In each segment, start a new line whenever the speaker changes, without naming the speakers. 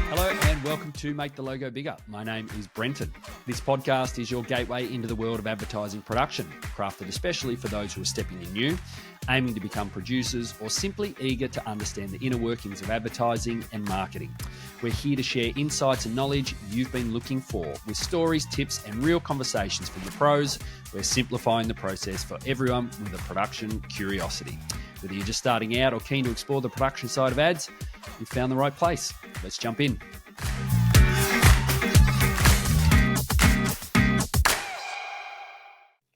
Hello and welcome to Make the Logo Bigger. My name is Brenton. This podcast is your gateway into the world of advertising production, crafted especially for those who are stepping in new, aiming to become producers, or simply eager to understand the inner workings of advertising and marketing. We're here to share insights and knowledge you've been looking for, with stories, tips, and real conversations for your pros. We're simplifying the process for everyone with a production curiosity. Whether you're just starting out or keen to explore the production side of ads, you've found the right place. Let's jump in.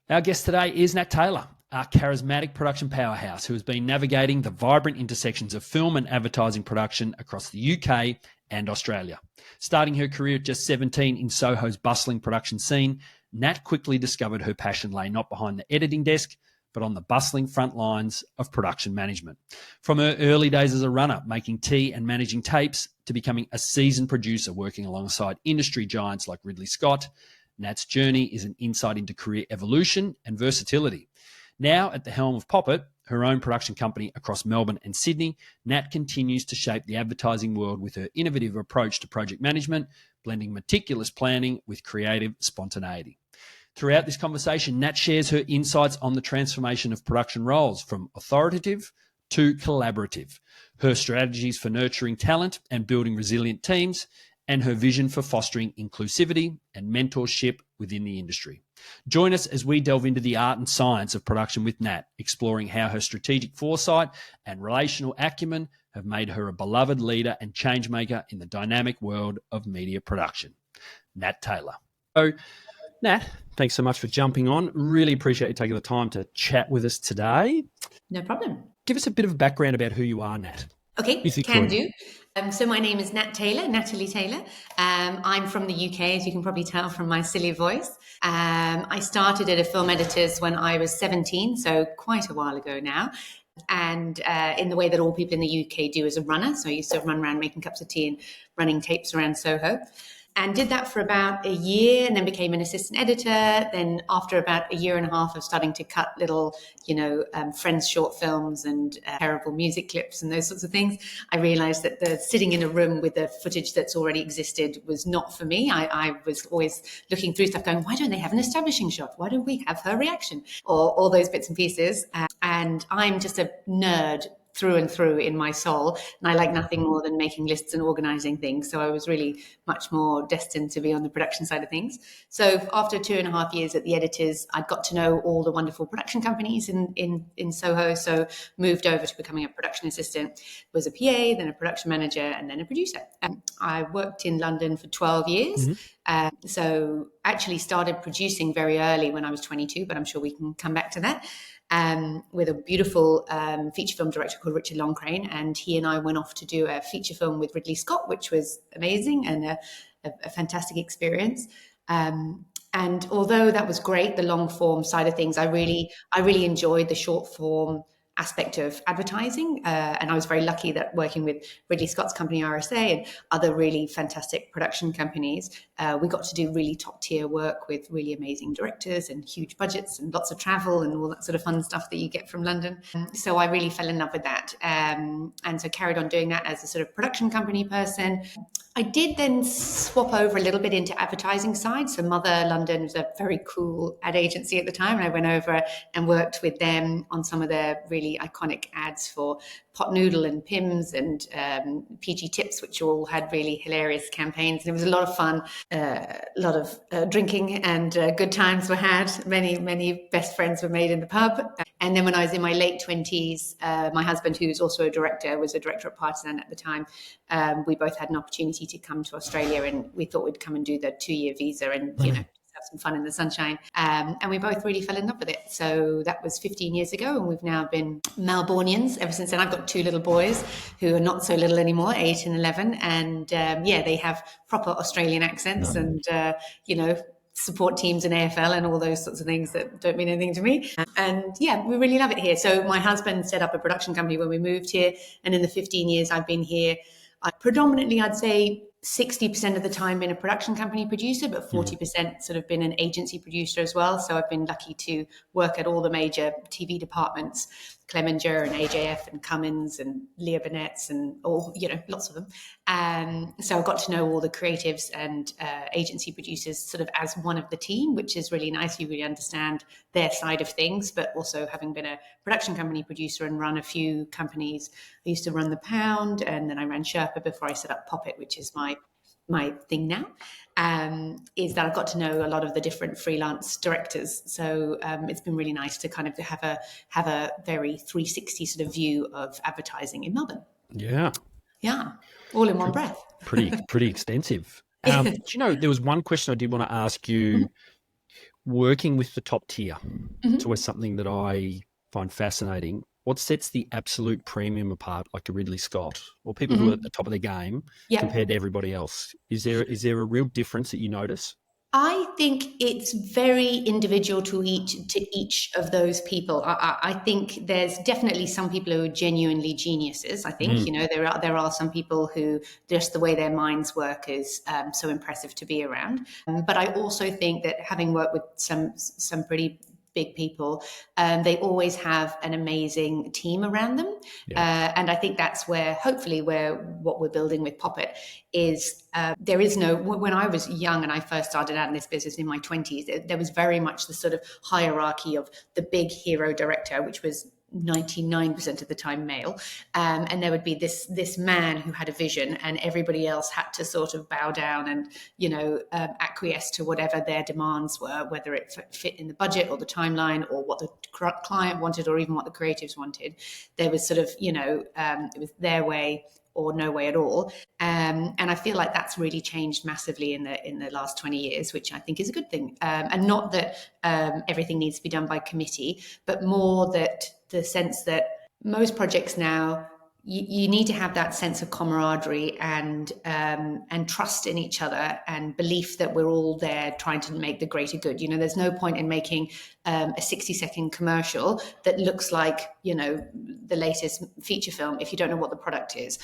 Our guest today is Nat Taylor, a charismatic production powerhouse who has been navigating the vibrant intersections of film and advertising production across the UK and Australia. Starting her career at just 17 in Soho's bustling production scene, Nat quickly discovered her passion lay not behind the editing desk, but on the bustling front lines of production management. From her early days as a runner, making tea and managing tapes, to becoming a seasoned producer working alongside industry giants like Ridley Scott, Nat's journey is an insight into career evolution and versatility. Now at the helm of Poppet, her own production company across Melbourne and Sydney, Nat continues to shape the advertising world with her innovative approach to project management, blending meticulous planning with creative spontaneity. Throughout this conversation, Nat shares her insights on the transformation of production roles from authoritative to collaborative, her strategies for nurturing talent and building resilient teams, and her vision for fostering inclusivity and mentorship within the industry. Join us as we delve into the art and science of production with Nat, exploring how her strategic foresight and relational acumen have made her a beloved leader and changemaker in the dynamic world of media production. Nat Taylor. So, Nat, thanks so much for jumping on. Really appreciate you taking the time to chat with us today.
No problem.
Give us a bit of a background about who you are, Nat.
Okay, can do. So my name is Nat Taylor, Natalie Taylor. I'm from the UK, as you can probably tell from my silly voice. I started at a film editor's when I was 17, so quite a while ago now. And in the way that all people in the UK do as a runner. So I used to run around making cups of tea and running tapes around Soho. And did that for about a year and then became an assistant editor. Then after about a year and a half of starting to cut little, friends' short films and terrible music clips and those sorts of things, I realized that the sitting in a room with the footage that's already existed was not for me. I was always looking through stuff going, why don't they have an establishing shot? Why don't we have her reaction? Or all those bits and pieces. And I'm just a nerd through and through in my soul. And I like nothing more than making lists and organizing things. So I was really much more destined to be on the production side of things. So after 2.5 years at the editors, I got to know all the wonderful production companies in Soho. So moved over to becoming a production assistant, was a PA, then a production manager, and then a producer. I worked in London for 12 years. Mm-hmm. So actually started producing very early when I was 22, but I'm sure we can come back to that. With a beautiful feature film director called Richard Longcrane, and he and I went off to do a feature film with Ridley Scott, which was amazing and a fantastic experience. And although that was great, the long form side of things, I really enjoyed the short form aspect of advertising. And I was very lucky that working with Ridley Scott's company, RSA, and other really fantastic production companies, we got to do really top tier work with really amazing directors and huge budgets and lots of travel and all that sort of fun stuff that you get from London. So I really fell in love with that. And so carried on doing that as a sort of production company person. I did then swap over a little bit into advertising side. So Mother London was a very cool ad agency at the time. And I went over and worked with them on some of their really iconic ads for Pot Noodle and Pimm's and PG Tips, which all had really hilarious campaigns. And it was a lot of fun, a lot of drinking and good times were had. Many best friends were made in the pub. And then when I was in my late 20s, my husband, who was also a director, was a director at Partisan at the time. We both had an opportunity to come to Australia, and we thought we'd come and do the 2-year visa and, have some fun in the sunshine. And we both really fell in love with it. So that was 15 years ago, and we've now been Melbournians ever since then. I've got 2 little boys who are not so little anymore, 8 and 11. And they have proper Australian accents and, support teams in AFL and all those sorts of things that don't mean anything to me. And we really love it here. So my husband set up a production company when we moved here. And in the 15 years I've been here, predominantly, I'd say 60% of the time been a production company producer, but 40% sort of been an agency producer as well. So I've been lucky to work at all the major TV departments, Clemenger and AJF and Cummins and Leah Burnett's and all, lots of them. So I got to know all the creatives and agency producers sort of as one of the team, which is really nice. You really understand their side of things, but also having been a production company producer and run a few companies. I used to run The Pound, and then I ran Sherpa before I set up Poppet, which is my thing now, is that I've got to know a lot of the different freelance directors. So it's been really nice to kind of have a very 360 sort of view of advertising in Melbourne.
Yeah.
Yeah. All in one breath.
Pretty extensive. Do you know, there was one question I did want to ask you. Working with the top tier, it's always something that I find fascinating. What sets the absolute premium apart, like a Ridley Scott or people who are at the top of their game compared to everybody else? Is there a real difference that you notice?
I think it's very individual to each of those people. I think there's definitely some people who are genuinely geniuses. I think there are some people who just the way their minds work is so impressive to be around. But I also think that having worked with some pretty big people, they always have an amazing team around them. And I think that's hopefully what we're building with Poppet is there is no, when I was young and I first started out in this business in my 20s, there was very much the sort of hierarchy of the big hero director, which was 99% of the time male, and there would be this man who had a vision, and everybody else had to sort of bow down and acquiesce to whatever their demands were, whether it fit in the budget or the timeline or what the client wanted or even what the creatives wanted. There was sort of it was their way or no way at all, and I feel like that's really changed massively in the last 20 years, which I think is a good thing. And not that everything needs to be done by committee, but more that the sense that most projects now, you need to have that sense of camaraderie and trust in each other and belief that we're all there trying to make the greater good. There's no point in making a 60-second commercial that looks like the latest feature film if you don't know what the product is.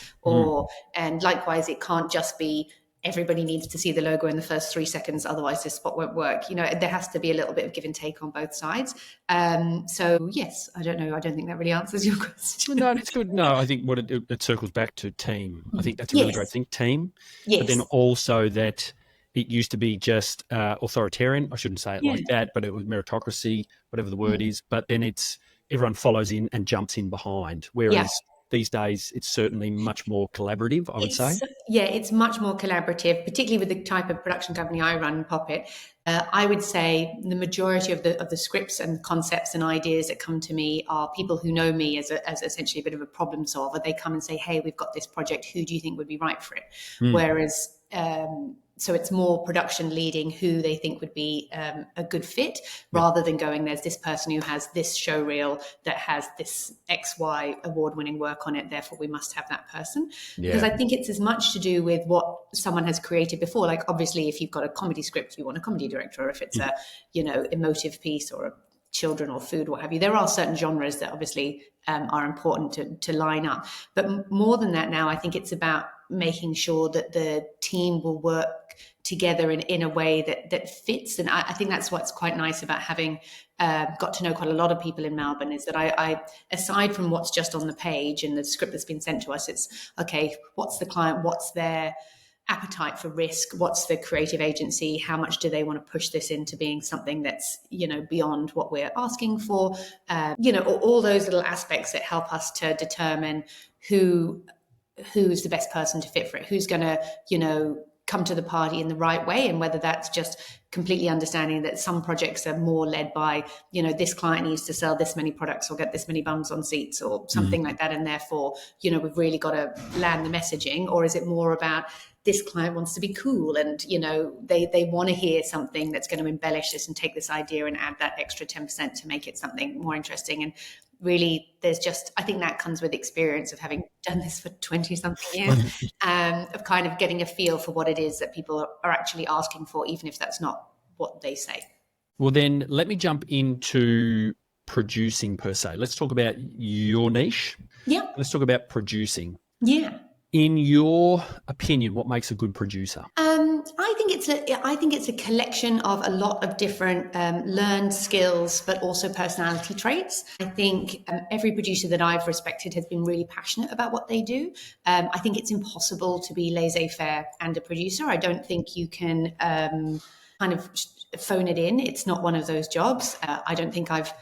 And likewise, it can't just be everybody needs to see the logo in the first 3 seconds, otherwise this spot won't work. There has to be a little bit of give and take on both sides. So yes, I don't know. I don't think that really answers your question.
No, that's good. No, I think what it circles back to team. I think that's a really great thing, team.
Yes.
But then also that it used to be just authoritarian. I shouldn't say it like that, but it was meritocracy, whatever the word is. But then it's everyone follows in and jumps in behind. Whereas these days, it's certainly much more collaborative, I would say.
Yeah, it's much more collaborative, particularly with the type of production company I run, Poppet. I would say the majority of the scripts and concepts and ideas that come to me are people who know me as essentially a bit of a problem solver. They come and say, hey, we've got this project. Who do you think would be right for it? Whereas... so it's more production leading who they think would be a good fit, rather than going, there's this person who has this show reel that has this XY award-winning work on it, therefore we must have that person. Because I think it's as much to do with what someone has created before. Like obviously if you've got a comedy script, you want a comedy director, or if it's a emotive piece or a children or food, what have you. There are certain genres that obviously are important to line up. But more than that now, I think it's about making sure that the team will work together in a way that fits. And I think that's what's quite nice about having got to know quite a lot of people in Melbourne, is that I aside from what's just on the page and the script that's been sent to us, it's okay, what's the client, what's their appetite for risk, what's the creative agency, how much do they want to push this into being something that's beyond what we're asking for, all those little aspects that help us to determine who's the best person to fit for it, who's going to come to the party in the right way, and whether that's just completely understanding that some projects are more led by this client needs to sell this many products or get this many bums on seats or something like that, and therefore we've really got to land the messaging. Or is it more about this client wants to be cool and they want to hear something that's going to embellish this and take this idea and add that extra 10% to make it something more interesting. And really, I think that comes with experience of having done this for 20 something years, of kind of getting a feel for what it is that people are actually asking for, even if that's not what they say.
Well, then let me jump into producing per se. Let's talk about your niche.
Yeah.
Let's talk about producing.
Yeah.
In your opinion, what makes a good producer?
I think it's a collection of a lot of different learned skills, but also personality traits. I think every producer that I've respected has been really passionate about what they do. I think it's impossible to be laissez-faire and a producer. I don't think you can kind of phone it in. It's not one of those jobs. I don't think I've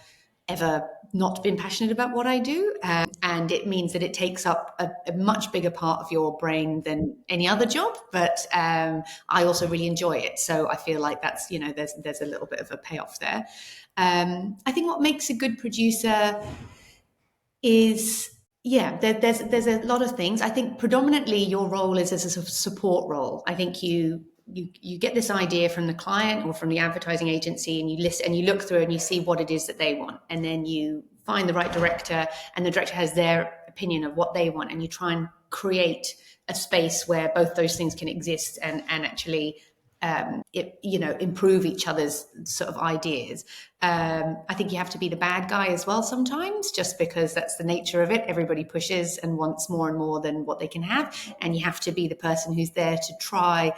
ever not been passionate about what I do. And it means that it takes up a much bigger part of your brain than any other job. But I also really enjoy it. So I feel like that's, there's a little bit of a payoff there. I think what makes a good producer is, there's a lot of things. I think predominantly your role is as a sort of support role. I think you get this idea from the client or from the advertising agency, and you listen and you look through and you see what it is that they want, and then you find the right director, and the director has their opinion of what they want, and you try and create a space where both those things can exist and actually improve each other's sort of ideas. I think you have to be the bad guy as well sometimes, just because that's the nature of it. Everybody pushes and wants more and more than what they can have, and you have to be the person who's there to try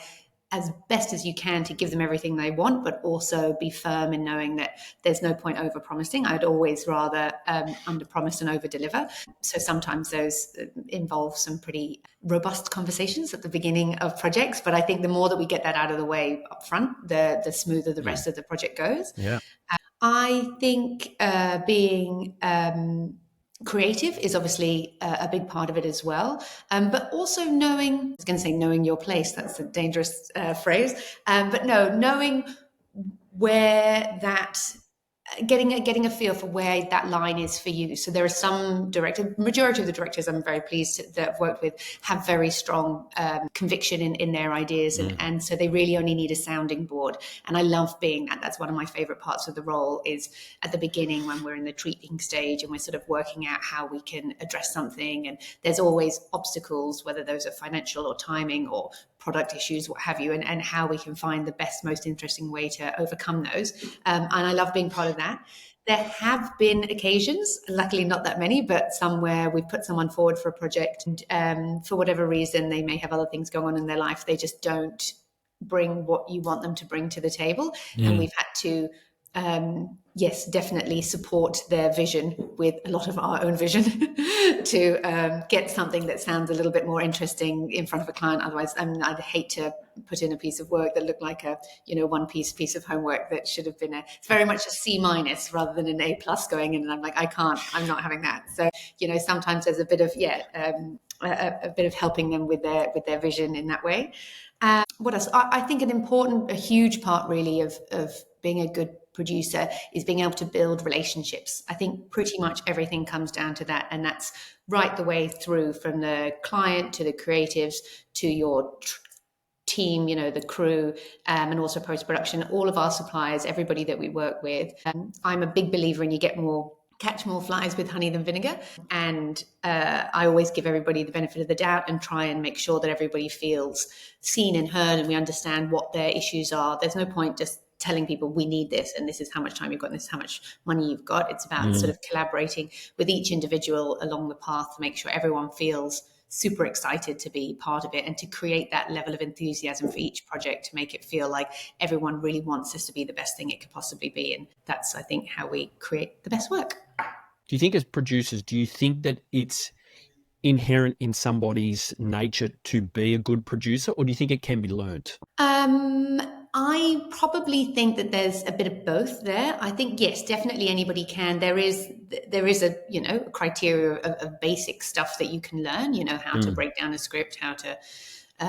as best as you can to give them everything they want, but also be firm in knowing that there's no point over promising. I'd always rather under promise and over deliver. So sometimes those involve some pretty robust conversations at the beginning of projects. But I think the more that we get that out of the way up front, the smoother the rest of the project goes.
Yeah.
I think being creative is obviously a big part of it as well. But also knowing your place, that's a dangerous phrase. But knowing where that, getting a feel for where that line is for you. So there are some majority of the directors I'm very pleased that I've worked with have very strong conviction in their ideas. And so they really only need a sounding board. And I love being that. That's one of my favorite parts of the role, is at the beginning when we're in the tweaking stage and we're sort of working out how we can address something. And there's always obstacles, whether those are financial or timing or product issues, what have you, and how we can find the best, most interesting way to overcome those. And I love being part of that. There have been occasions, luckily not that many, but some where we've put someone forward for a project and for whatever reason, they may have other things going on in their life. They just don't bring what you want them to bring to the table. And we've had to yes, definitely support their vision with a lot of our own vision to get something that sounds a little bit more interesting in front of a client. Otherwise, I'd hate to put in a piece of work that looked like a, one piece of homework that should have been it's very much a C- rather than an A+ going in. And I'm like, I'm not having that. So, sometimes there's a bit of, a bit of helping them with their vision in that way. What else? I think a huge part really of being a good producer is being able to build relationships. I think pretty much everything comes down to that. And that's right the way through, from the client to the creatives to your team, the crew, and also post-production, all of our suppliers, everybody that we work with. I'm a big believer in catch more flies with honey than vinegar. And I always give everybody the benefit of the doubt and try and make sure that everybody feels seen and heard, and we understand what their issues are. There's no point just telling people we need this and this is how much time you've got and this is how much money you've got. It's about sort of collaborating with each individual along the path to make sure everyone feels super excited to be part of it, and to create that level of enthusiasm for each project to make it feel like everyone really wants this to be the best thing it could possibly be. And that's, I think, how we create the best work.
Do you think, as producers, that it's inherent in somebody's nature to be a good producer, or do you think it can be learnt?
I probably think that there's a bit of both there. I think, yes, definitely anybody can. There is a criteria of basic stuff that you can learn, how to break down a script, how to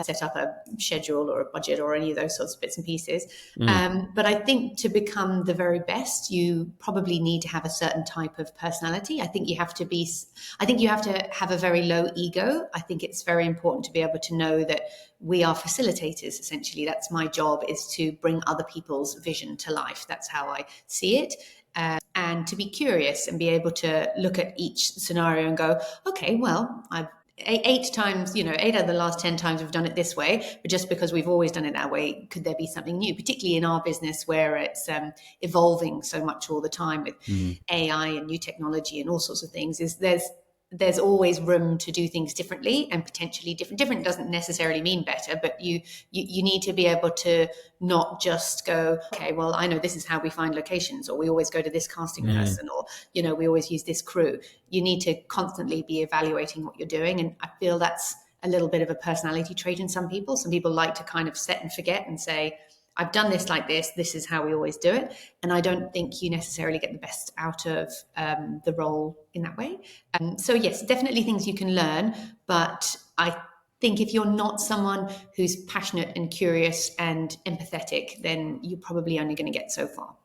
set up a schedule or a budget or any of those sorts of bits and pieces. But I think to become the very best, you probably need to have a certain type of personality. I think you have to have a very low ego. I think it's very important to be able to know that we are facilitators, essentially. That's my job, is to bring other people's vision to life. That's how I see it. And to be curious and be able to look at each scenario and go, okay, well, I've 8 times, 8 out of the last 10 times we've done it this way, but just because we've always done it that way, could there be something new, particularly in our business where it's evolving so much all the time with AI and new technology and all sorts of things? There's there's always room to do things differently and potentially different. Different doesn't necessarily mean better, but you need to be able to not just go, okay, well, I know this is how we find locations, or we always go to this casting person, or, you know, we always use this crew. You need to constantly be evaluating what you're doing. And I feel that's a little bit of a personality trait in some people. Some people like to kind of set and forget and say, I've done this like this. This is how we always do it. And I don't think you necessarily get the best out of the role in that way. So yes, definitely things you can learn. But I think if you're not someone who's passionate and curious and empathetic, then you're probably only going to get so far.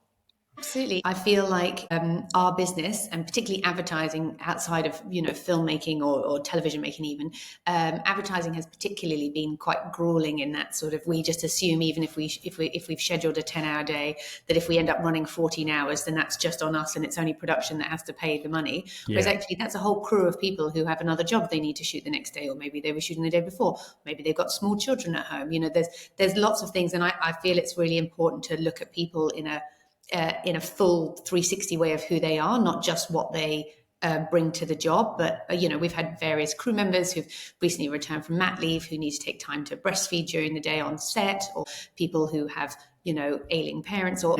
Absolutely. I feel like our business, and particularly advertising outside of, you know, filmmaking or television making even, advertising has particularly been quite grueling in that sort of, we just assume even if we've scheduled a 10-hour day, that if we end up running 14 hours, then that's just on us and it's only production that has to pay the money. Whereas actually that's a whole crew of people who have another job they need to shoot the next day, or maybe they were shooting the day before, maybe they've got small children at home. You know, there's lots of things. And I feel it's really important to look at people in a full 360 way of who they are, not just what they bring to the job. But, you know, we've had various crew members who've recently returned from mat leave who need to take time to breastfeed during the day on set, or people who have, you know, ailing parents, or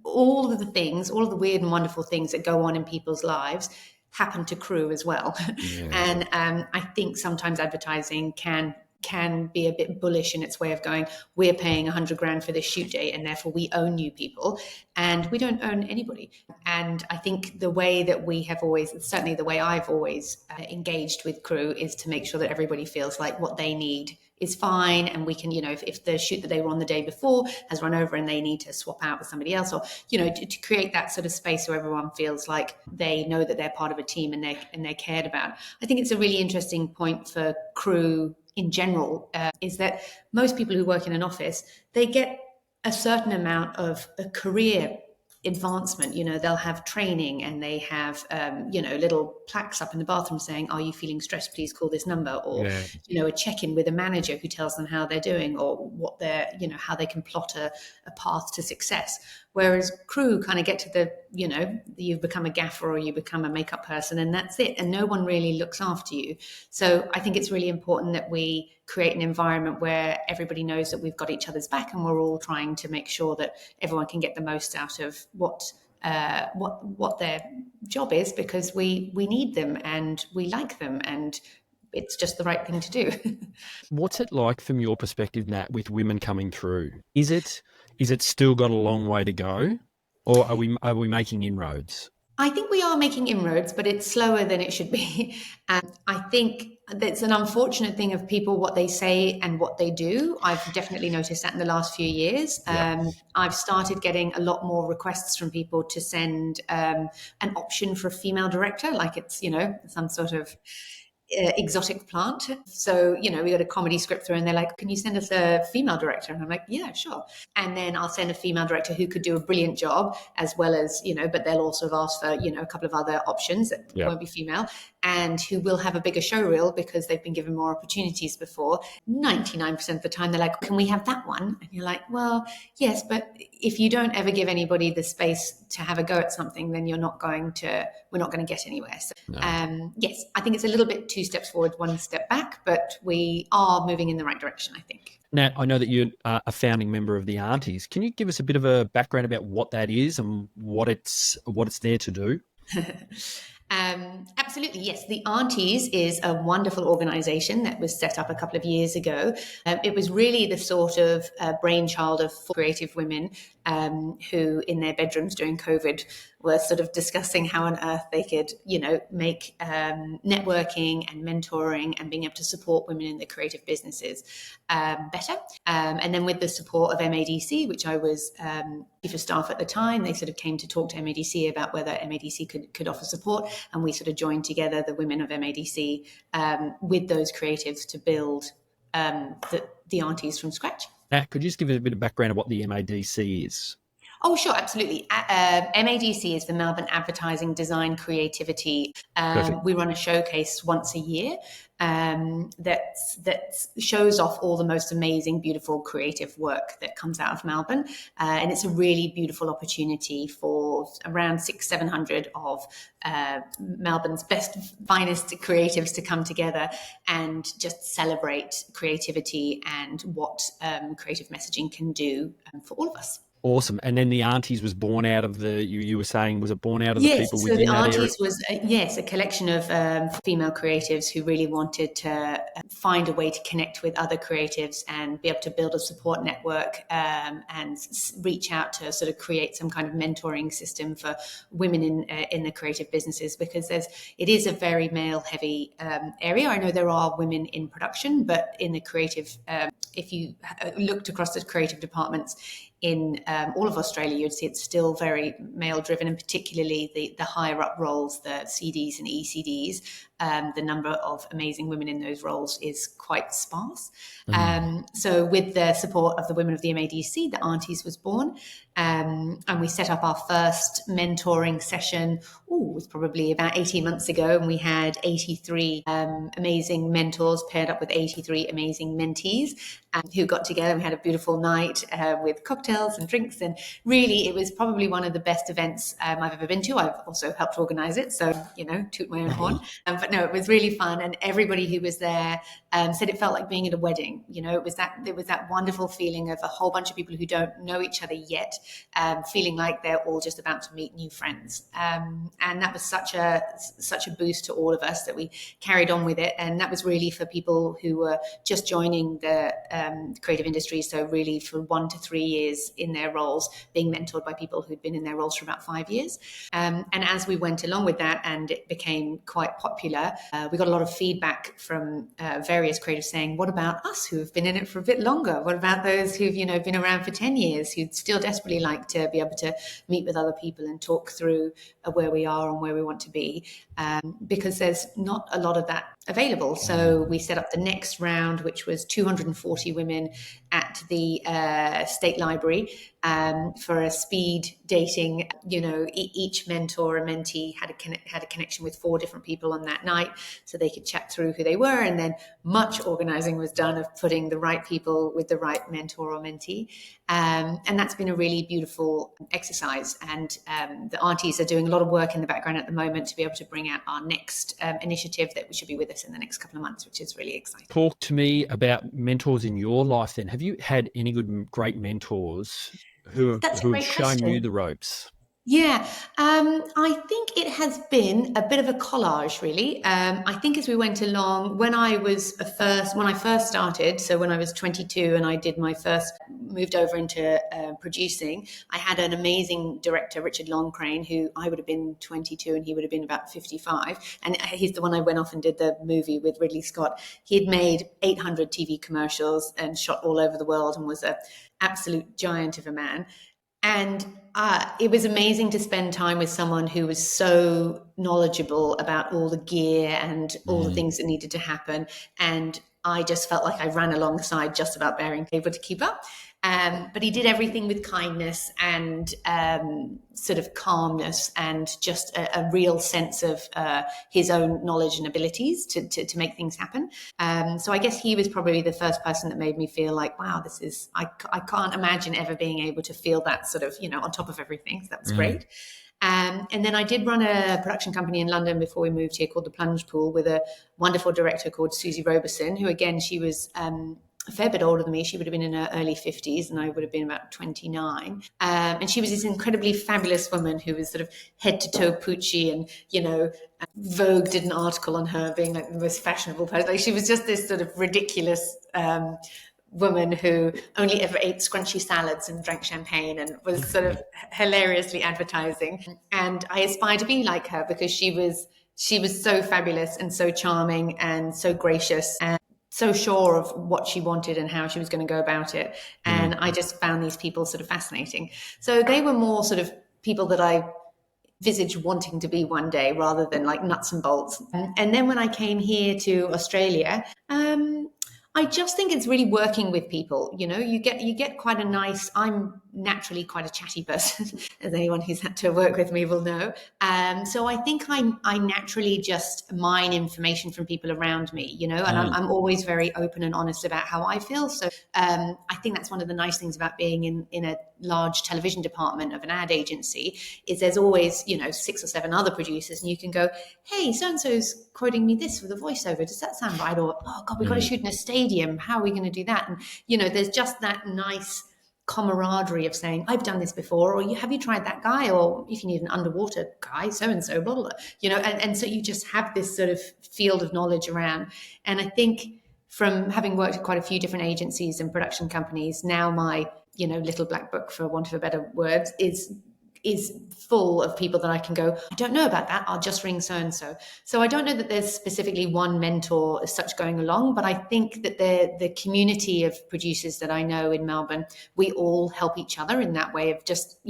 all of the things, all of the weird and wonderful things that go on in people's lives happen to crew as well. And I think sometimes advertising can be a bit bullish in its way of going, we're paying 100 grand for this shoot day and therefore we own you people, and we don't own anybody. And I think the way that we have always, certainly the way I've always engaged with crew, is to make sure that everybody feels like what they need is fine. And we can, you know, if the shoot that they were on the day before has run over and they need to swap out with somebody else, or, you know, to create that sort of space where everyone feels like they know that they're part of a team and they're cared about. I think it's a really interesting point for crew in general, is that most people who work in an office, they get a certain amount of a career advancement. You know, they'll have training and they have, you know, little plaques up in the bathroom saying, are you feeling stressed? Please call this number. Or, you know, a check-in with a manager who tells them how they're doing, or what they're, you know, how they can plot a path to success. Whereas crew kind of get to the, you know, you've become a gaffer or you become a makeup person and that's it. And no one really looks after you. So I think it's really important that we create an environment where everybody knows that we've got each other's back and we're all trying to make sure that everyone can get the most out of what their job is, because we need them and we like them and it's just the right thing to do.
What's it like from your perspective, Nat, with women coming through? Is it still got a long way to go, or are we making inroads?
I think we are making inroads, but it's slower than it should be. And I think that's an unfortunate thing of people, what they say and what they do. I've definitely noticed that in the last few years. I've started getting a lot more requests from people to send an option for a female director, like it's, you know, some sort of exotic plant. So, you know, we got a comedy script through and they're like, can you send us a female director? And I'm like, yeah, sure. And then I'll send a female director who could do a brilliant job, as well as, you know, but they'll also have asked for, you know, a couple of other options that won't be female, and who will have a bigger show reel because they've been given more opportunities before. 99% of the time they're like, can we have that one? And you're like, well, yes, but if you don't ever give anybody the space to have a go at something, then we're not going to get anywhere. So yes, I think it's a little bit 2 steps forward, 1 step back, but we are moving in the right direction, I think.
Nat, I know that you're a founding member of the Aunties. Can you give us a bit of a background about what that is and what it's there to do?
Absolutely, yes. The Aunties is a wonderful organisation that was set up a couple of years ago. It was really the sort of brainchild of 4 creative women who, in their bedrooms during COVID, were sort of discussing how on earth they could, you know, make networking and mentoring and being able to support women in the creative businesses better. And then with the support of MADC, which I was chief of staff at the time, they sort of came to talk to MADC about whether MADC could offer support. And we sort of joined together the women of MADC with those creatives to build the Aunties from scratch.
Nat, could you just give us a bit of background of what the MADC is?
Oh, sure, absolutely. MADC is the Melbourne Advertising Design Creativity.
Perfect.
We run a showcase once a year that shows off all the most amazing, beautiful, creative work that comes out of Melbourne, and it's a really beautiful opportunity for around 700 of Melbourne's best, finest creatives to come together and just celebrate creativity and what creative messaging can do for all of us.
Awesome. And then the Aunties was born out of you were saying, was it born out of the
Yes,
people
so the
within that area?
Aunties was, yes, a collection of female creatives who really wanted to find a way to connect with other creatives and be able to build a support network and reach out to sort of create some kind of mentoring system for women in the creative businesses, because it is a very male heavy area. I know there are women in production, but in the creative, if you looked across the creative departments in all of Australia, you'd see it's still very male driven, and particularly the higher up roles, the CDs and ECDs, the number of amazing women in those roles is quite sparse. So with the support of the women of the MADC, the Aunties was born, and we set up our first mentoring session. It was probably about 18 months ago, and we had 83 amazing mentors paired up with 83 amazing mentees who got together. We had a beautiful night with cocktails and drinks, and really it was probably one of the best events I've ever been to. I've also helped organize it, so toot my own horn. But no, it was really fun, and everybody who was there said it felt like being at a wedding. It was that wonderful feeling of a whole bunch of people who don't know each other yet, feeling like they're all just about to meet new friends, and that was such a boost to all of us that we carried on with it. And that was really for people who were just joining the creative industry, so really for 1 to 3 years in their roles, being mentored by people who'd been in their roles for about 5 years. And as we went along with that and it became quite popular, we got a lot of feedback from various creatives saying, what about us who have been in it for a bit longer? What about those who've been around for 10 years who'd still desperately like to be able to meet with other people and talk through where we are and where we want to be, because there's not a lot of that available. So we set up the next round, which was 240 women at the State Library for a speed dating. Each mentor or mentee had a connection with 4 different people on that night, so they could chat through who they were, and then much organizing was done of putting the right people with the right mentor or mentee, and that's been a really beautiful exercise. And the Aunties are doing a lot of work in the background at the moment to be able to bring out our next initiative that should be with us in the next couple of months, which is really exciting.
Talk to me about mentors in your life then. Have you had any great mentors who
That's a
have
great
shown
question.
you the ropes?
Yeah, I think it has been a bit of a collage, really. I think as we went along, when I first started, so when I was 22 and I did moved over into producing, I had an amazing director, Richard Longcrane, who I would have been 22 and he would have been about 55. And he's the one I went off and did the movie with Ridley Scott. He had made 800 TV commercials and shot all over the world and was an absolute giant of a man. And it was amazing to spend time with someone who was so knowledgeable about all the gear and all the things that needed to happen. And I just felt like I ran alongside, just about being able to keep up. But he did everything with kindness and sort of calmness and just a real sense of his own knowledge and abilities to make things happen. So I guess he was probably the first person that made me feel like, wow, I can't imagine ever being able to feel that sort of, on top of everything. So that was great. And then I did run a production company in London before we moved here called The Plunge Pool, with a wonderful director called Susie Roberson, who again, she was a fair bit older than me. She would have been in her early 50s and I would have been about 29. And she was this incredibly fabulous woman who was sort of head to toe Pucci, and, Vogue did an article on her being like the most fashionable person. Like, she was just this sort of ridiculous woman who only ever ate scrunchy salads and drank champagne and was sort of hilariously advertising. And I aspired to be like her because she was so fabulous and so charming and so gracious and so sure of what she wanted and how she was going to go about it. And I just found these people sort of fascinating. So they were more sort of people that I visaged wanting to be one day, rather than like nuts and bolts. And then when I came here to Australia, I just think it's really working with people. You get quite a nice, I'm naturally quite a chatty person, as anyone who's had to work with me will know. So I think I naturally just mine information from people around me, and I'm always very open and honest about how I feel. So I think that's one of the nice things about being in a large television department of an ad agency, is there's always, 6 or 7 other producers, and you can go, hey, so-and-so's quoting me this with a voiceover. Does that sound right? Or, oh God, we've got to shoot in a stadium. How are we going to do that? And, there's just that nice camaraderie of saying, I've done this before, or have you tried that guy? Or if you need an underwater guy, so-and-so, blah, blah, blah. And so you just have this sort of field of knowledge around. And I think from having worked at quite a few different agencies and production companies, now my, little black book, for want of a better word, is full of people that I can go, I don't know about that, I'll just ring so-and-so. So I don't know that there's specifically one mentor as such going along, but I think that the community of producers that I know in Melbourne, we all help each other in that way of just,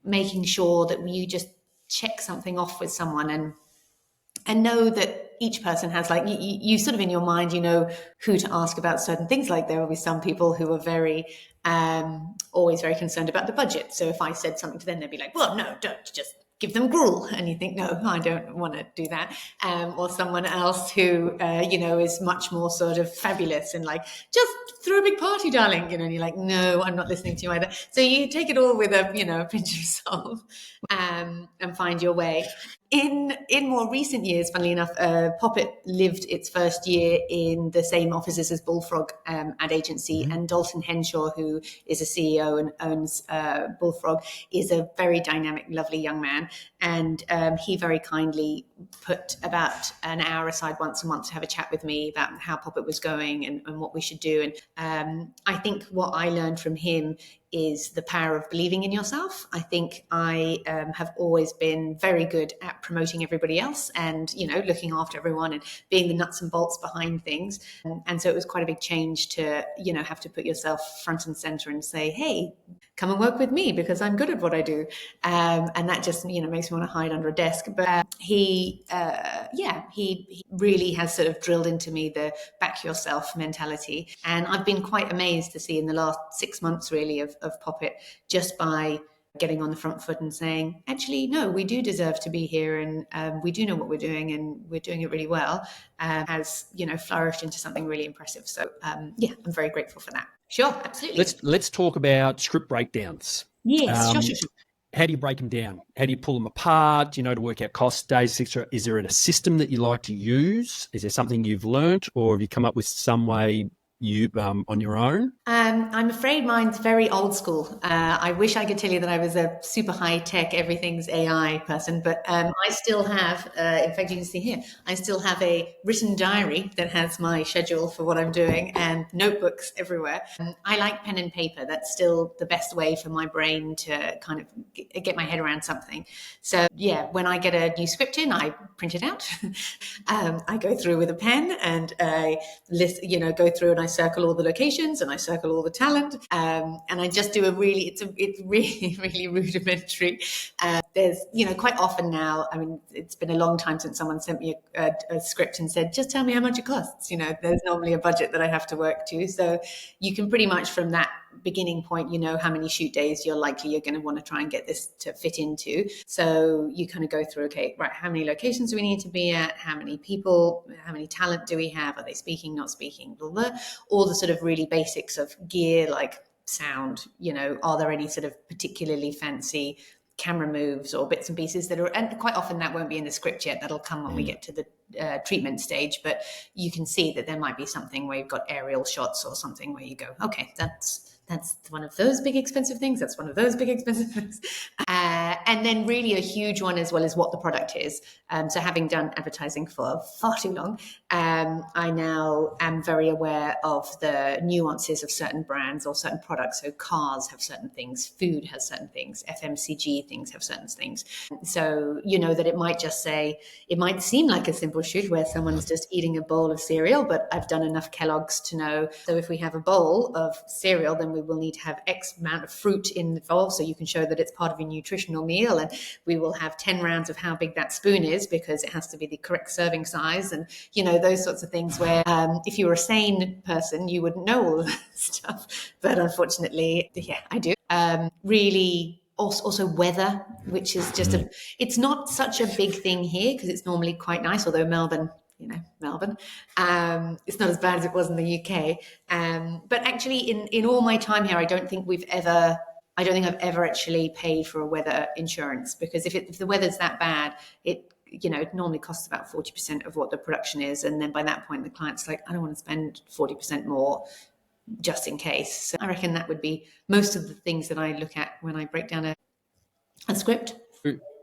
making sure that you just check something off with someone and know that each person has, like, you sort of in your mind, who to ask about certain things. Like there will be some people who are very always very concerned about the budget. So if I said something to them, they'd be like, well, no, don't, just give them gruel. And you think, no, I don't want to do that. Or someone else who, is much more sort of fabulous and like, just throw a big party, darling. And you're like, no, I'm not listening to you either. So you take it all with a, pinch of salt and find your way. In more recent years, funnily enough, Poppet lived its first year in the same offices as Bullfrog ad agency, and Dalton Henshaw, who is a CEO and owns Bullfrog, is a very dynamic, lovely young man. And he very kindly put about an hour aside once a month to have a chat with me about how Poppet was going and what we should do. And I think what I learned from him is the power of believing in yourself. I think I have always been very good at promoting everybody else and, looking after everyone and being the nuts and bolts behind things. And so it was quite a big change to, have to put yourself front and center and say, hey, come and work with me because I'm good at what I do. And that just, makes me want to hide under a desk. But he really has sort of drilled into me the back yourself mentality. And I've been quite amazed to see in the last 6 months really of Poppet, just by getting on the front foot and saying, actually, no, we do deserve to be here, and we do know what we're doing, and we're doing it really well, has, flourished into something really impressive. So, I'm very grateful for that. Sure, absolutely.
Let's talk about script breakdowns.
Yes, sure.
How do you break them down? How do you pull them apart, to work out cost, days, etc.? Is there a system that you like to use? Is there something you've learnt, or have you come up with some way on your own?
I'm afraid mine's very old school. I wish I could tell you that I was a super high tech, everything's AI person, but I still have, in fact, you can see here, I still have a written diary that has my schedule for what I'm doing and notebooks everywhere. I like pen and paper. That's still the best way for my brain to kind of get my head around something. So when I get a new script in, I print it out. I go through with a pen and I go through and I circle all the locations and I circle all the talent, and I just do it's really, really rudimentary. There's, quite often now, I mean, it's been a long time since someone sent me a script and said, just tell me how much it costs. There's normally a budget that I have to work to. So you can pretty much from that beginning point, how many shoot days you're going to want to try and get this to fit into. So you kind of go through, okay, right, how many locations do we need to be at? How many people, how many talent do we have? Are they speaking, not speaking? Blah, blah. All the sort of really basics of gear, like sound, are there any sort of particularly fancy camera moves or bits and pieces that are, and quite often that won't be in the script yet, that'll come when we get to the treatment stage, but you can see that there might be something where you've got aerial shots or something where you go, okay, that's one of those big expensive things. That's one of those big expensive things. And then really a huge one as well is what the product is. So having done advertising for far too long, I now am very aware of the nuances of certain brands or certain products. So cars have certain things, food has certain things, FMCG things have certain things. So, that it might seem like a simple shoot where someone's just eating a bowl of cereal, but I've done enough Kellogg's to know. So if we have a bowl of cereal, then we will need to have X amount of fruit involved so you can show that it's part of your nutritional meal, and we will have 10 rounds of how big that spoon is because it has to be the correct serving size, and those sorts of things where if you were a sane person you wouldn't know all of that stuff, but unfortunately, yeah, I do. Really also weather, which is just it's not such a big thing here because it's normally quite nice, although Melbourne, it's not as bad as it was in the UK. But actually in all my time here, I don't think I've ever actually paid for a weather insurance, because if the weather's that bad, it normally costs about 40% of what the production is. And then by that point, the client's like, I don't want to spend 40% more just in case. So I reckon that would be most of the things that I look at when I break down a script.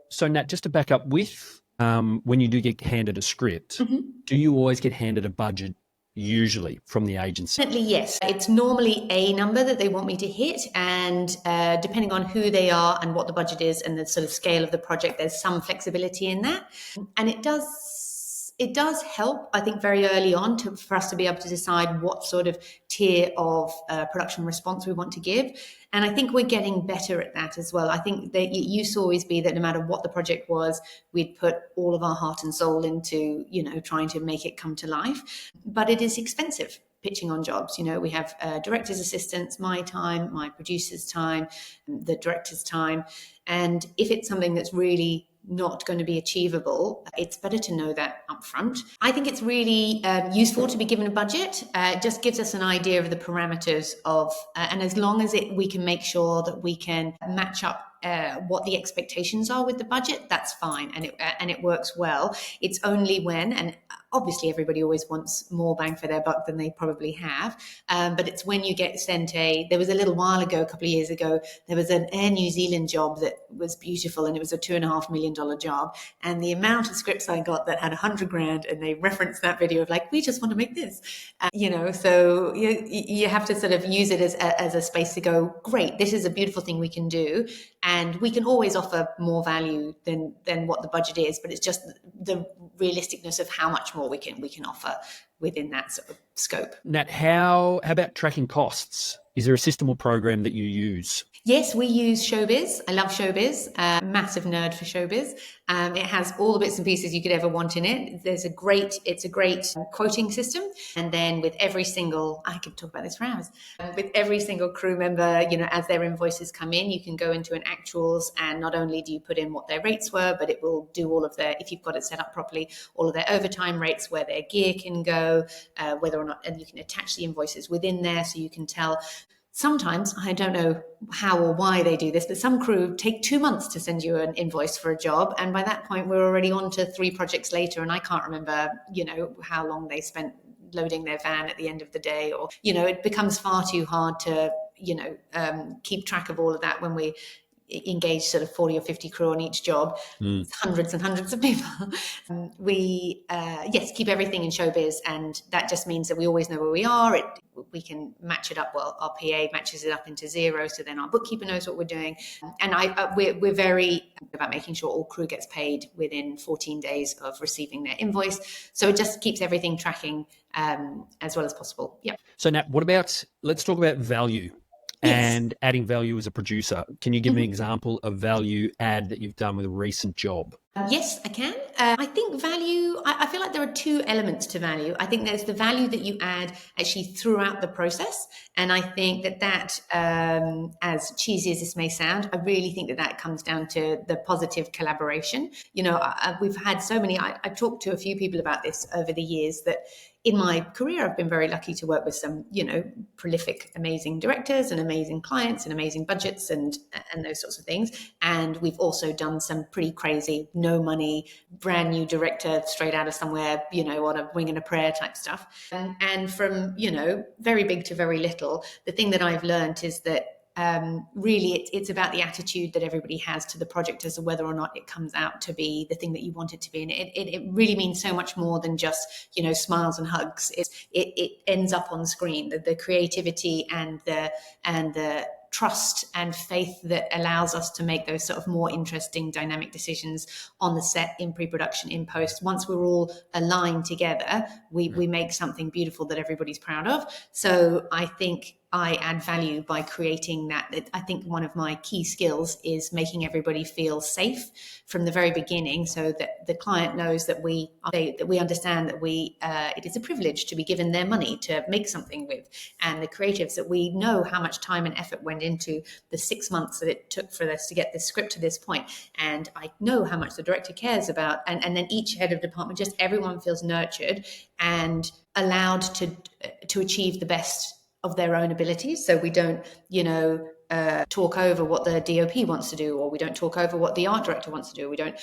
So Nat, just to back up with when you do get handed a script, do you always get handed a budget usually from the agency?
Definitely, yes. It's normally a number that they want me to hit, and depending on who they are and what the budget is and the sort of scale of the project, there's some flexibility in that. And it does help, I think, very early on for us to be able to decide what sort of tier of production response we want to give. And I think we're getting better at that as well. I think that it used to always be that no matter what the project was, we'd put all of our heart and soul into, trying to make it come to life. But it is expensive pitching on jobs. We have director's assistants, my time, my producer's time, the director's time. And if it's something that's really not going to be achievable, it's better to know that up front. I think it's really useful to be given a budget. It just gives us an idea of the parameters of, and as long as we can make sure that we can match up what the expectations are with the budget, that's fine, and it works well. It's only when, and obviously everybody always wants more bang for their buck than they probably have, but it's when you get sent there was a little while ago, a couple of years ago, there was an Air New Zealand job that was beautiful, and it was a $2.5 million job, and the amount of scripts I got that had 100 grand, and they referenced that video of like, we just want to make this, so you have to sort of use it as a space to go, great, this is a beautiful thing we can do. And we can always offer more value than what the budget is, but it's just the realisticness of how much more we can offer within that sort of scope.
Nat, how about tracking costs? Is there a system or program that you use?
Yes, we use Showbiz. I love Showbiz. Massive nerd for Showbiz. It has all the bits and pieces you could ever want in it. It's a great quoting system. And then with every single, I could talk about this for hours, with every single crew member, as their invoices come in, you can go into an actuals, and not only do you put in what their rates were, but it will do all of if you've got it set up properly, all of their overtime rates, where their gear can go, whether or not, and you can attach the invoices within there so you can tell. Sometimes, I don't know how or why they do this, but some crew take 2 months to send you an invoice for a job. And by that point, we're already on to 3 projects later. And I can't remember, how long they spent loading their van at the end of the day, or, it becomes far too hard to, keep track of all of that when we engage sort of 40 or 50 crew on each job. It's hundreds and hundreds of people. We keep everything in Showbiz, and that just means that we always know where we are. We can match it up. Well, our PA matches it up into zero, so then our bookkeeper knows what we're doing. And we're very about making sure all crew gets paid within 14 days of receiving their invoice. So it just keeps everything tracking as well as possible. Yeah.
So Nat, let's talk about value. Yes. And adding value as a producer. Can you give me an example of value add that you've done with a recent job?
Yes, I can. I think value, I feel like there are 2 elements to value. I think there's the value that you add actually throughout the process. And I think that as cheesy as this may sound, I really think that comes down to the positive collaboration. We've had so many, I've talked to a few people about this over the years, that in my career, I've been very lucky to work with some, prolific, amazing directors and amazing clients and amazing budgets and those sorts of things. And we've also done some pretty crazy, no money, brand new director straight out of somewhere, on a wing and a prayer type stuff. And from, very big to very little, the thing that I've learned is that really it's about the attitude that everybody has to the project as to whether or not it comes out to be the thing that you want it to be. And it really means so much more than just, smiles and hugs. It ends up on screen, the creativity and the trust and faith that allows us to make those sort of more interesting dynamic decisions on the set, in pre-production, in post. Once we're all aligned together, we make something beautiful that everybody's proud of. So I think I add value by creating that. I think one of my key skills is making everybody feel safe from the very beginning, so that the client knows that we understand that it is a privilege to be given their money to make something with, and the creatives, that we know how much time and effort went into the 6 months that it took for us to get this script to this point, and I know how much the director cares about, and then each head of department, just everyone feels nurtured and allowed to achieve the best of their own abilities. So we don't, talk over what the DOP wants to do, or we don't talk over what the art director wants to do. We don't,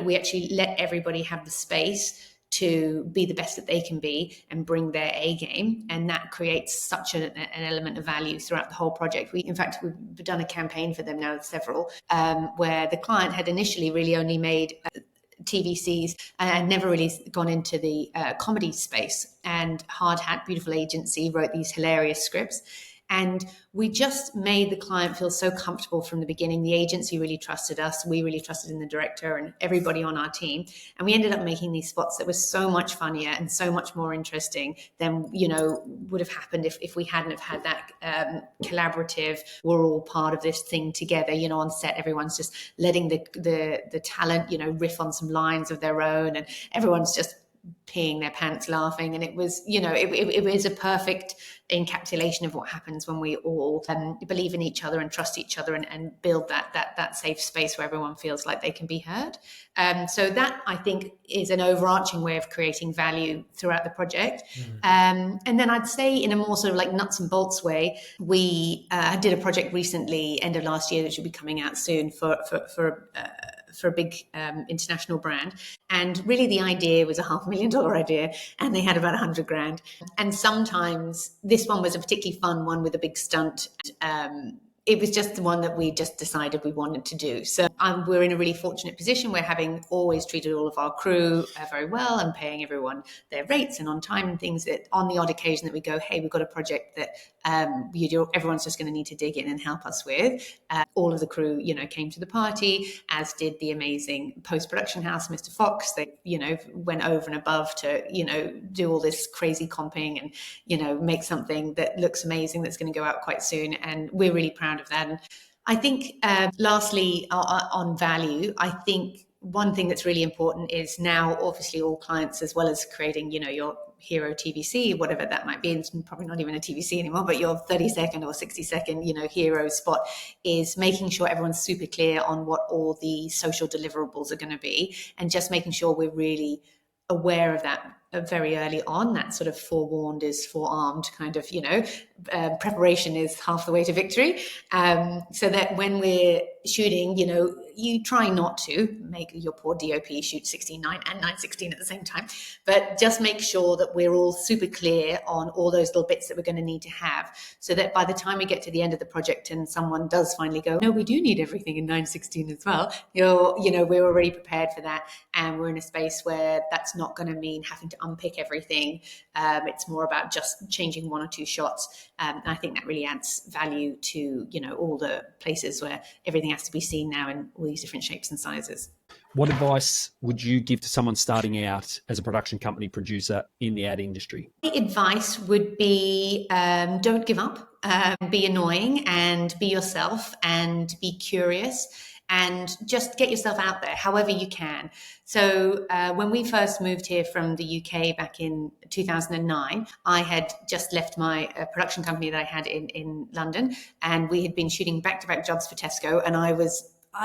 we actually let everybody have the space to be the best that they can be and bring their A game. And that creates such an element of value throughout the whole project. We've done a campaign for them now, several, where the client had initially really only made TVCs and never really gone into the comedy space. And Hard Hat, beautiful agency, wrote these hilarious scripts. And we just made the client feel so comfortable from the beginning. The agency really trusted us. We really trusted in the director and everybody on our team. And we ended up making these spots that were so much funnier and so much more interesting than, would have happened if we hadn't have had that collaborative, we're all part of this thing together. On set, everyone's just letting the talent, riff on some lines of their own, and everyone's just peeing their pants laughing. And it was, it was a perfect encapsulation of what happens when we all believe in each other and trust each other and build that safe space where everyone feels like they can be heard. So that, I think, is an overarching way of creating value throughout the project. And then I'd say, in a more sort of like nuts and bolts way, we did a project recently, end of last year, that should be coming out soon for a big international brand. And really the idea was a $500,000 idea, and they had about 100 grand. And sometimes this one was a particularly fun one with a big stunt. It was just the one that we just decided we wanted to do. So we're in a really fortunate position. We're having always treated all of our crew very well and paying everyone their rates and on time and things, that on the odd occasion that we go, hey, we've got a project that everyone's just going to need to dig in and help us with. All of the crew, came to the party, as did the amazing post-production house, Mr. Fox. They, went over and above to, do all this crazy comping and, make something that looks amazing that's going to go out quite soon. And we're really proud of that. And I think, lastly, on value, I think one thing that's really important is now, obviously, all clients, as well as creating, your hero TVC, whatever that might be, it's probably not even a TVC anymore, but your 30-second or 60-second, hero spot, is making sure everyone's super clear on what all the social deliverables are going to be, and just making sure we're really aware of that very early on. That sort of forewarned is forearmed kind of, preparation is half the way to victory. So that when we're shooting, you try not to make your poor DOP shoot 16:9 and 9:16 at the same time, but just make sure that we're all super clear on all those little bits that we're going to need to have, so that by the time we get to the end of the project and someone does finally go, no, we do need everything in 9:16 as well, we're already prepared for that. And we're in a space where that's not going to mean having to unpick everything. It's more about just changing one or two shots. And I think that really adds value to, all the places where everything has to be seen now in all these different shapes and sizes.
What advice would you give to someone starting out as a production company producer in the ad industry?
The advice would be, don't give up, be annoying and be yourself and be curious, and just get yourself out there however you can. So when we first moved here from the UK back in 2009, I had just left my production company that I had in London, and we had been shooting back-to-back jobs for Tesco, and I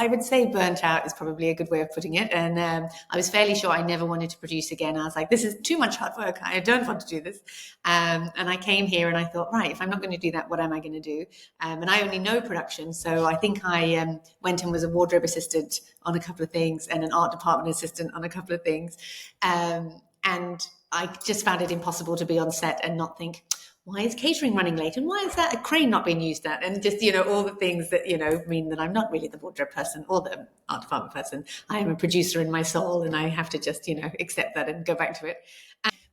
would say burnt out is probably a good way of putting it. And I was fairly sure I never wanted to produce again. I was like, this is too much hard work. I don't want to do this. And I came here and I thought, right, if I'm not going to do that, what am I going to do? And I only know production. So I think I went and was a wardrobe assistant on a couple of things and an art department assistant on a couple of things. And I just found it impossible to be on set and not think, why is catering running late? And why is that a crane not being used at? And just, all the things that, mean that I'm not really the wardrobe person or the art department person. I am a producer in my soul, and I have to just, accept that and go back to it.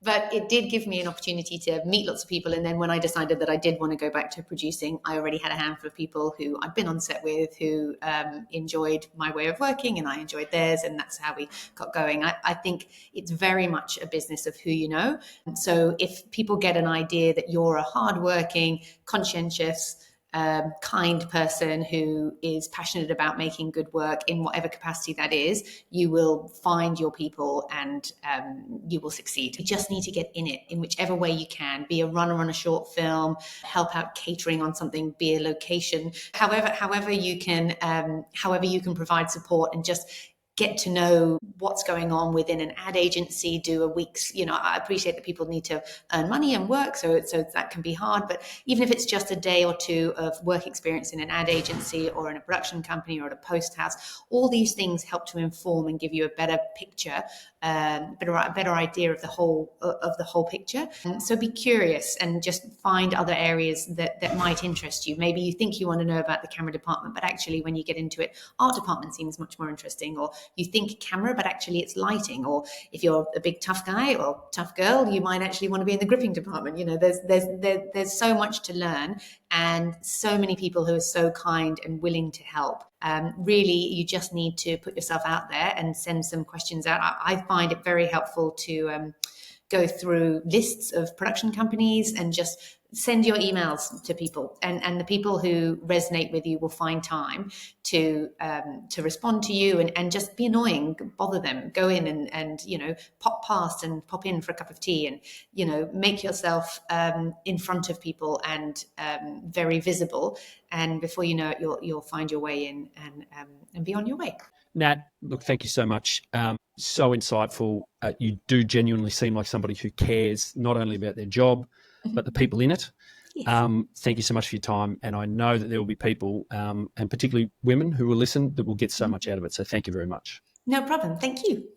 But it did give me an opportunity to meet lots of people. And then when I decided that I did want to go back to producing, I already had a handful of people who I'd been on set with who enjoyed my way of working and I enjoyed theirs. And that's how we got going. I think it's very much a business of who you know. So if people get an idea that you're a hardworking, conscientious, kind person who is passionate about making good work in whatever capacity that is, you will find your people and you will succeed. You just need to get in it in whichever way you can. Be a runner on a short film, help out catering on something, be a location. However you can provide support and just get to know what's going on within an ad agency, do a week's, I appreciate that people need to earn money and work, so that can be hard, but even if it's just a day or two of work experience in an ad agency or in a production company or at a post house, all these things help to inform and give you a better picture, a better idea of the whole picture. So be curious and just find other areas that might interest you. Maybe you think you want to know about the camera department, but actually when you get into it, art department seems much more interesting, or you think camera, but actually it's lighting. Or if you're a big tough guy or tough girl, you might actually want to be in the gripping department. There's so much to learn, and so many people who are so kind and willing to help. Really, you just need to put yourself out there and send some questions out. I find it very helpful to go through lists of production companies and just send your emails to people, and the people who resonate with you will find time to respond to you, and just be annoying, bother them, go in and pop past and pop in for a cup of tea, and make yourself in front of people and very visible, and before you know it, you'll find your way in and be on your way.
Nat, look, thank you so much. So insightful. You do genuinely seem like somebody who cares not only about their job, but the people in it.
Yes.
Thank you so much for your time. And I know that there will be people, and particularly women, who will listen that will get so much out of it. So thank you very much.
No problem. Thank you.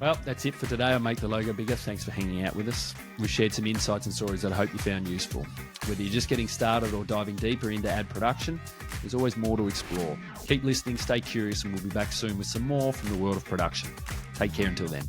Well, that's it for today on Make the Logo Bigger. Thanks for hanging out with us. We've shared some insights and stories that I hope you found useful. Whether you're just getting started or diving deeper into ad production, there's always more to explore. Keep listening, stay curious, and we'll be back soon with some more from the world of production. Take care until then.